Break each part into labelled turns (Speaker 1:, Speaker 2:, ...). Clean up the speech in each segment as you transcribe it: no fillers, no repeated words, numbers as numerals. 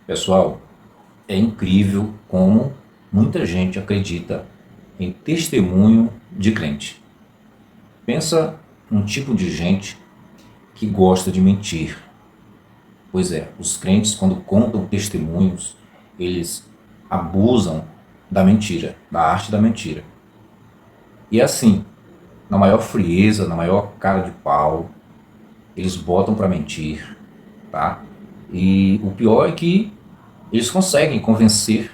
Speaker 1: Pessoal, é incrível como muita gente acredita em testemunho de crente. Pensa num tipo de gente que gosta de mentir. Pois é, os crentes, quando contam testemunhos, eles abusam da mentira, da arte da mentira. E assim, na maior frieza, na maior cara de pau, eles botam para mentir, tá? E o pior é que eles conseguem convencer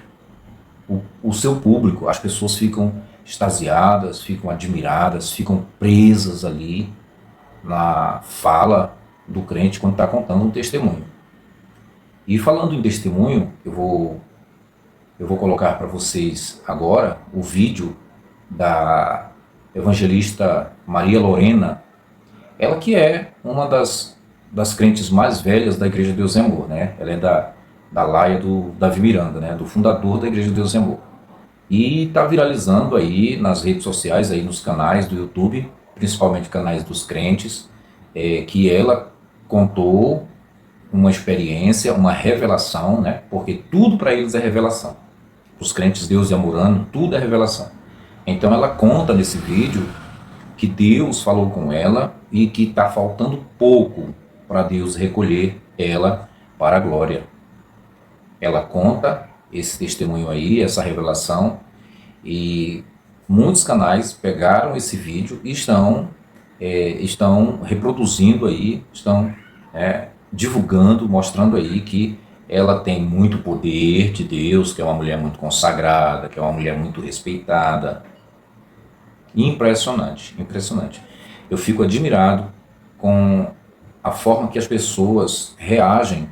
Speaker 1: o seu público, as pessoas ficam extasiadas, ficam admiradas, ficam presas ali na fala do crente quando está contando um testemunho. E falando em testemunho, eu vou colocar para vocês agora o vídeo da evangelista Maria Lorena, ela que é uma das crentes mais velhas da Igreja de Deus e Amor, né? Ela é da laia do Davi Miranda, né? Do fundador da Igreja de Deus e Amor. E está viralizando aí nas redes sociais, aí nos canais do YouTube, principalmente canais dos crentes, que ela contou uma experiência, uma revelação, né? Porque tudo para eles é revelação. Os crentes Deus e Amorano, tudo é revelação. Então ela conta nesse vídeo que Deus falou com ela e que está faltando pouco para Deus recolher ela para a glória. Ela conta esse testemunho aí, essa revelação, e muitos canais pegaram esse vídeo e estão reproduzindo aí, estão divulgando, mostrando aí que ela tem muito poder de Deus, que é uma mulher muito consagrada, que é uma mulher muito respeitada. Impressionante, impressionante. Eu fico admirado com a forma que as pessoas reagem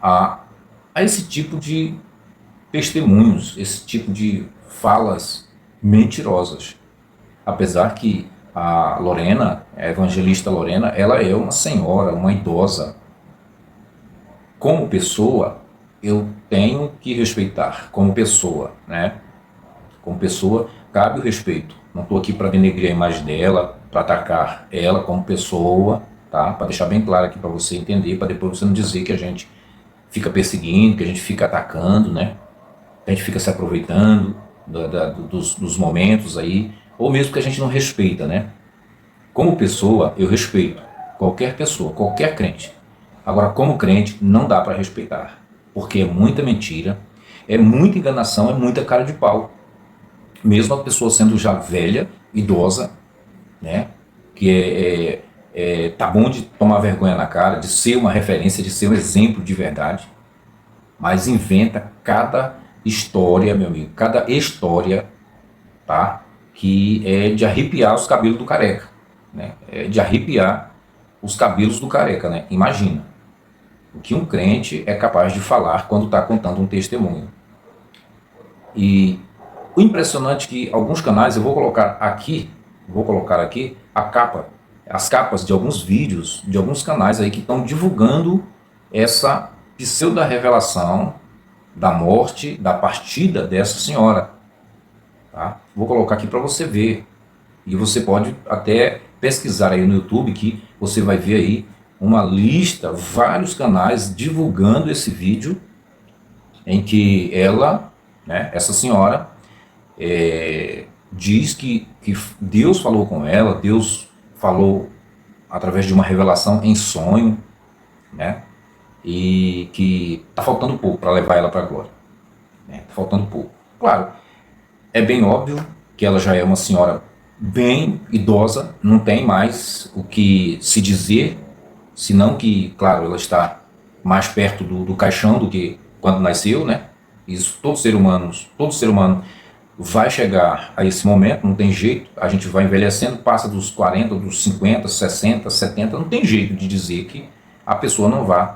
Speaker 1: a, a esse tipo de testemunhos, esse tipo de falas mentirosas. Apesar que a Lorena, a evangelista Lorena, ela é uma senhora, uma idosa. Como pessoa, eu tenho que respeitar, como pessoa, né? Como pessoa, cabe o respeito. Não estou aqui para denegrir a imagem dela, para atacar ela como pessoa, tá? Para deixar bem claro aqui para você entender, para depois você não dizer que a gente fica perseguindo, que a gente fica atacando, né? Que a gente fica se aproveitando dos momentos aí, ou mesmo que a gente não respeita, né? Como pessoa, eu respeito qualquer pessoa, qualquer crente. Agora, como crente, não dá para respeitar, porque é muita mentira, é muita enganação, é muita cara de pau. Mesmo a pessoa sendo já velha, idosa, né? Que tá bom de tomar vergonha na cara, de ser uma referência, de ser um exemplo de verdade, mas inventa cada história, meu amigo, cada história, tá? Que é de arrepiar os cabelos do careca, né? É de arrepiar os cabelos do careca, né? Imagina o que um crente é capaz de falar quando está contando um testemunho. E o impressionante é que alguns canais, eu vou colocar aqui a capa, as capas de alguns vídeos, de alguns canais aí que estão divulgando essa pseudo-revelação da morte, da partida dessa senhora. Tá? Vou colocar aqui para você ver. E você pode até pesquisar aí no YouTube que você vai ver aí uma lista, vários canais divulgando esse vídeo em que ela, né, essa senhora, diz que Deus falou com ela, Deus falou através de uma revelação em sonho, né? E que está faltando pouco para levar ela para a glória. Está faltando pouco. Claro, é bem óbvio que ela já é uma senhora bem idosa, não tem mais o que se dizer, senão que, claro, ela está mais perto do caixão do que quando nasceu, né? Isso todo ser humano vai chegar a esse momento, não tem jeito, a gente vai envelhecendo, passa dos 40, dos 50, 60, 70, não tem jeito de dizer que a pessoa não vai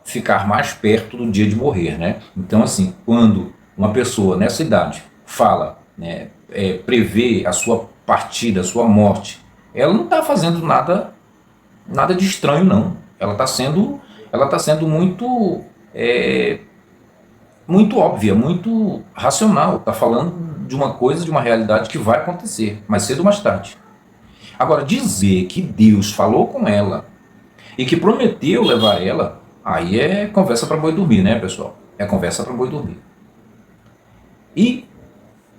Speaker 1: ficar mais perto do dia de morrer, né? Então, assim, quando uma pessoa nessa idade fala, né, prevê a sua partida, a sua morte, ela não está fazendo nada de estranho, não. Ela está sendo muito óbvia, muito racional. Está falando de uma coisa, de uma realidade que vai acontecer, mais cedo ou mais tarde. Agora, dizer que Deus falou com ela e que prometeu levar ela Aí é conversa para boi dormir, né, pessoal? É conversa para boi dormir. E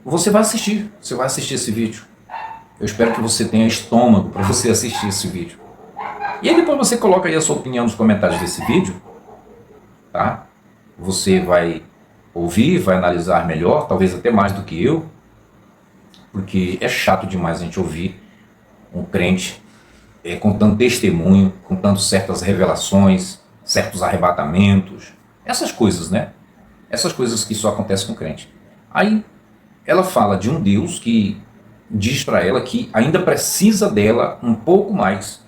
Speaker 1: você vai assistir esse vídeo. Eu espero que você tenha estômago para você assistir esse vídeo. E aí depois você coloca aí a sua opinião nos comentários desse vídeo, tá? Você vai ouvir, vai analisar melhor, talvez até mais do que eu, porque é chato demais a gente ouvir um crente contando testemunho, contando certas revelações, certos arrebatamentos, essas coisas, né? Essas coisas que só acontecem com o crente. Aí ela fala de um Deus que diz para ela que ainda precisa dela um pouco mais.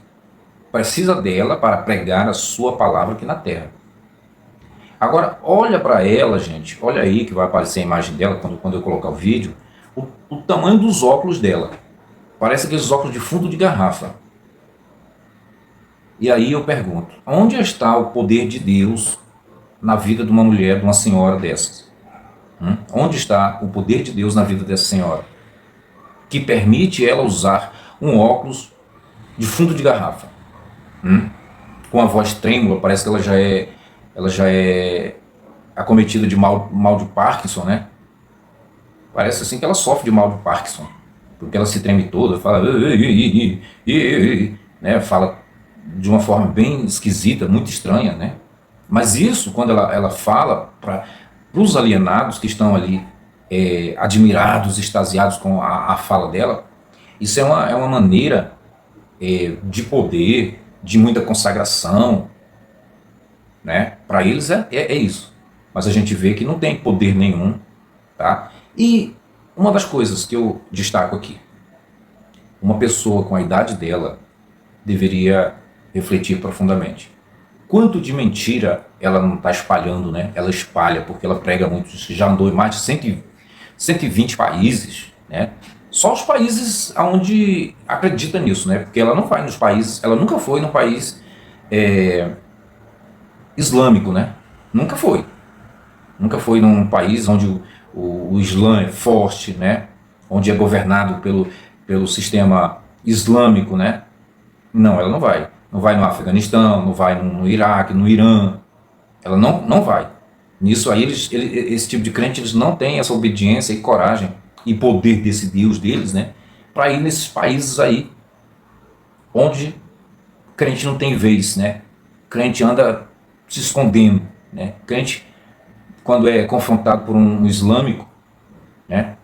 Speaker 1: Precisa dela para pregar a sua palavra aqui na terra. Agora, olha para ela, gente, olha aí que vai aparecer a imagem dela quando eu colocar o vídeo, o tamanho dos óculos dela. Parece aqueles óculos de fundo de garrafa. E aí eu pergunto, onde está o poder de Deus na vida de uma mulher, de uma senhora dessas? Onde está o poder de Deus na vida dessa senhora? Que permite ela usar um óculos de fundo de garrafa. Com a voz trêmula, parece que ela já é acometida de mal de Parkinson, né? Parece assim que ela sofre de mal de Parkinson, porque ela se treme toda, fala, né? Fala de uma forma bem esquisita, muito estranha, né? Mas isso, quando ela fala para os alienados que estão ali admirados, extasiados com a fala dela, isso é uma maneira de poder, de muita consagração, né? Para eles é isso. Mas a gente vê que não tem poder nenhum, tá? E uma das coisas que eu destaco aqui, uma pessoa com a idade dela deveria refletir profundamente. Quanto de mentira ela não está espalhando, né? Ela espalha, porque ela prega muito, já andou em mais de 120 países, né? Só os países onde acredita nisso, né? Porque ela não vai nos países, ela nunca foi num país islâmico, né? Nunca foi. Nunca foi num país onde o Islã é forte, né? Onde é governado pelo sistema islâmico, né? Não, ela não vai. Não vai no Afeganistão, não vai no Iraque, no Irã. Ela não vai. Nisso aí, esse tipo de crente, eles não têm essa obediência e coragem e poder desse Deus deles, né? Para ir nesses países aí, onde crente não tem vez, né? Crente anda se escondendo, né? Crente, quando é confrontado por um islâmico, né?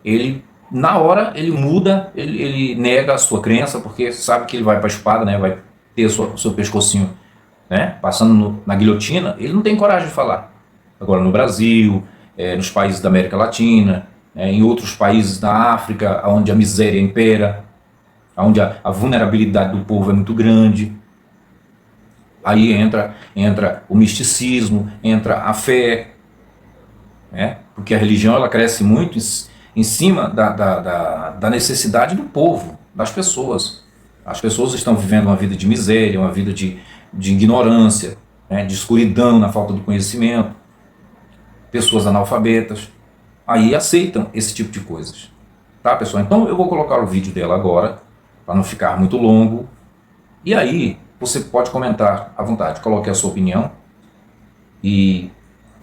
Speaker 1: Ele, na hora, ele muda, ele nega a sua crença, porque sabe que ele vai para a espada, né? Vai ter o seu pescocinho, né? Passando na guilhotina, ele não tem coragem de falar. Agora no Brasil, nos países da América Latina, em outros países da África, onde a miséria impera, onde a vulnerabilidade do povo é muito grande, aí entra o misticismo, entra a fé, né? Porque a religião ela cresce muito em cima da necessidade do povo, das pessoas. As pessoas estão vivendo uma vida de miséria, uma vida de ignorância, né? De escuridão na falta de conhecimento, pessoas analfabetas, aí aceitam esse tipo de coisas. Tá, pessoal? Então eu vou colocar o vídeo dela agora, para não ficar muito longo, e aí você pode comentar à vontade, coloque a sua opinião. E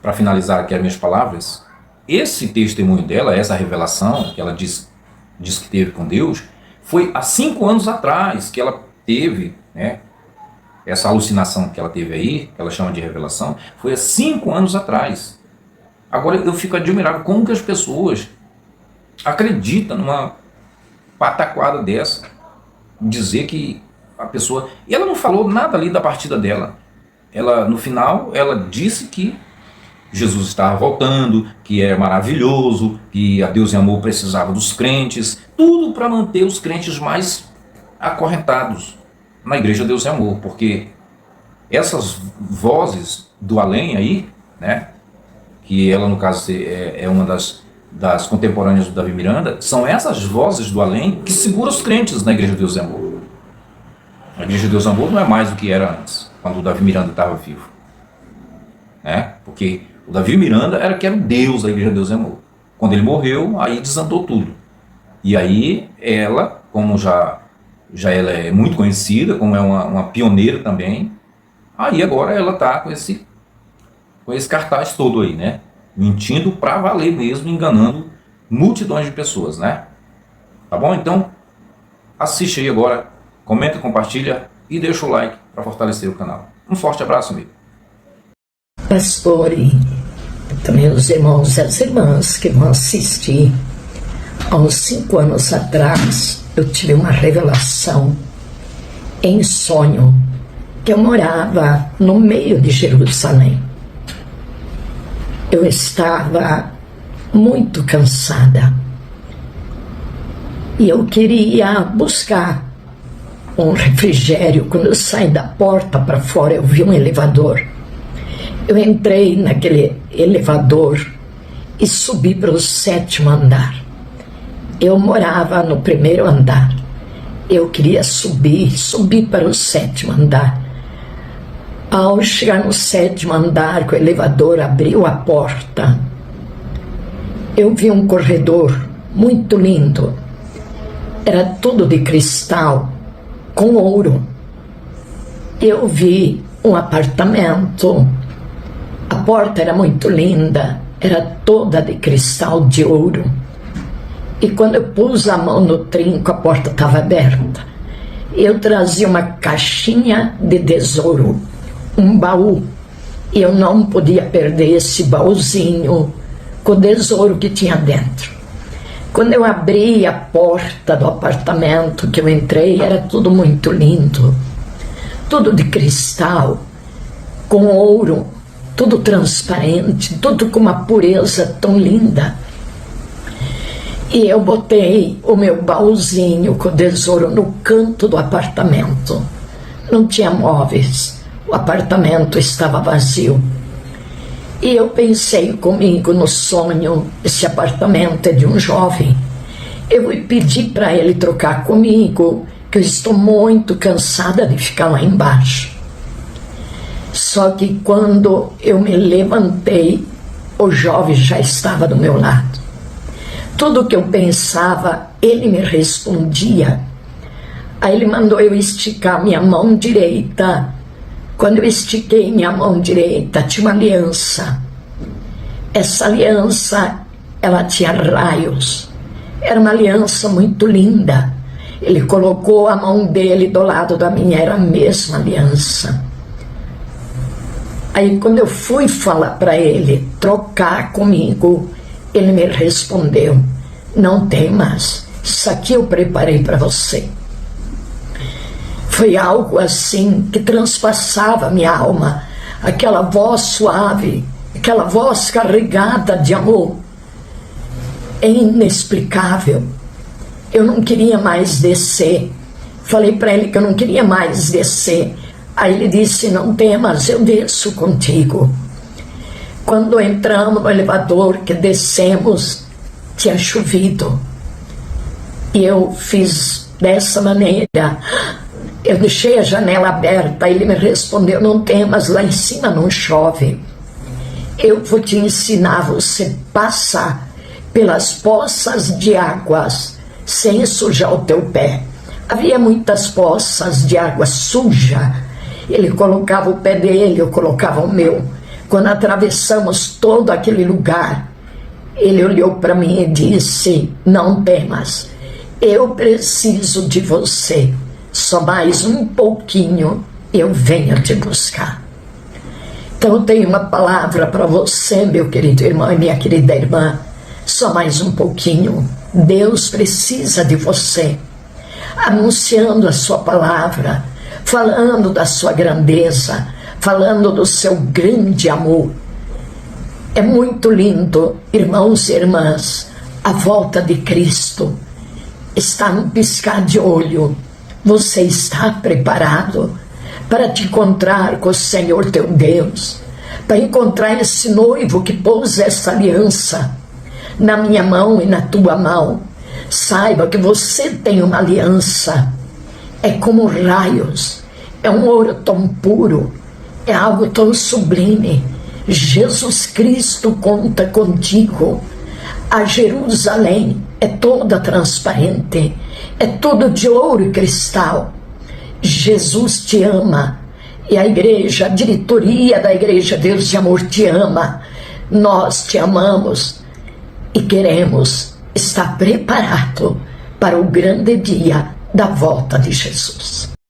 Speaker 1: para finalizar aqui as minhas palavras, esse testemunho dela, essa revelação que ela diz que teve com Deus, foi há 5 anos atrás que ela teve, né? Essa alucinação que ela teve aí, que ela chama de revelação, foi há 5 anos atrás. Agora eu fico admirado como que as pessoas acreditam numa pataquada dessa, dizer que a pessoa... E ela não falou nada ali da partida dela. Ela, no final, ela disse que Jesus estava voltando, que é maravilhoso, que a Deus em Amor precisava dos crentes, tudo para manter os crentes mais acorrentados na Igreja Deus em Amor, porque essas vozes do além aí, né, que ela no caso é uma das contemporâneas do Davi Miranda, são essas vozes do além que seguram os crentes na Igreja Deus em Amor. A Igreja Deus em Amor não é mais do que era antes, quando o Davi Miranda estava vivo, né? Porque o Davi Miranda era o Deus da Igreja Deus em Amor. Quando ele morreu, aí desandou tudo. E aí ela, como já ela é muito conhecida, como é uma pioneira também, Aí agora ela está com esse cartaz todo aí, né? Mentindo pra valer mesmo, enganando multidões de pessoas, né? Tá bom? Então, assiste aí agora, comenta, compartilha e deixa o like para fortalecer o canal. Um forte abraço, amigo.
Speaker 2: Pastor e também os irmãos e as irmãs que vão assistir. Há uns 5 anos atrás, eu tive uma revelação em sonho, que eu morava no meio de Jerusalém. Eu estava muito cansada e eu queria buscar um refrigério. Quando eu saí da porta para fora, eu vi um elevador. Eu entrei naquele elevador e subi para o 7º andar. Eu morava no 1º andar. Eu queria subir para o 7º andar. Ao chegar no 7º andar, que o elevador abriu a porta, eu vi um corredor muito lindo. Era tudo de cristal, com ouro. Eu vi um apartamento. A porta era muito linda, era toda de cristal de ouro. E quando eu pus a mão no trinco, a porta estava aberta. Eu trazia uma caixinha de tesouro, um baú. E eu não podia perder esse baúzinho com o tesouro que tinha dentro. Quando eu abri a porta do apartamento que eu entrei, era tudo muito lindo. Tudo de cristal, com ouro, tudo transparente, tudo com uma pureza tão linda. E eu botei o meu baúzinho com o tesouro no canto do apartamento. Não tinha móveis, o apartamento estava vazio. E eu pensei comigo no sonho, esse apartamento é de um jovem. Eu pedi para ele trocar comigo, que eu estou muito cansada de ficar lá embaixo. Só que quando eu me levantei, o jovem já estava do meu lado. Tudo que eu pensava, ele me respondia. Aí ele mandou eu esticar minha mão direita. Quando eu estiquei minha mão direita, tinha uma aliança. Essa aliança, ela tinha raios. Era uma aliança muito linda. Ele colocou a mão dele do lado da minha, era a mesma aliança. Aí quando eu fui falar para ele trocar comigo, ele me respondeu: não temas, isso aqui eu preparei para você. Foi algo assim que transpassava minha alma, aquela voz suave, aquela voz carregada de amor. É inexplicável. Eu não queria mais descer. Falei para ele que eu não queria mais descer. Aí ele disse: não temas, eu desço contigo. Quando entramos no elevador, que descemos, tinha chovido. E eu fiz dessa maneira. Eu deixei a janela aberta. Ele me respondeu: não temas, lá em cima não chove. Eu vou te ensinar a você passar pelas poças de águas sem sujar o teu pé. Havia muitas poças de água suja. Ele colocava o pé dele, eu colocava o meu. Quando atravessamos todo aquele lugar, ele olhou para mim e disse: não temas, eu preciso de você, só mais um pouquinho eu venho te buscar. Então eu tenho uma palavra para você, meu querido irmão e minha querida irmã, só mais um pouquinho. Deus precisa de você, anunciando a sua palavra, falando da sua grandeza, falando do seu grande amor. É muito lindo, irmãos e irmãs, a volta de Cristo está num piscar de olho. Você está preparado para te encontrar com o Senhor teu Deus, para encontrar esse noivo que pôs essa aliança na minha mão e na tua mão? Saiba que você tem uma aliança, é como raios, é um ouro tão puro, é algo tão sublime. Jesus Cristo conta contigo. A Jerusalém é toda transparente, é todo de ouro e cristal. Jesus te ama E a igreja, a diretoria da Igreja Deus de Amor te ama, nós te amamos e queremos estar preparado para o grande dia da volta de Jesus.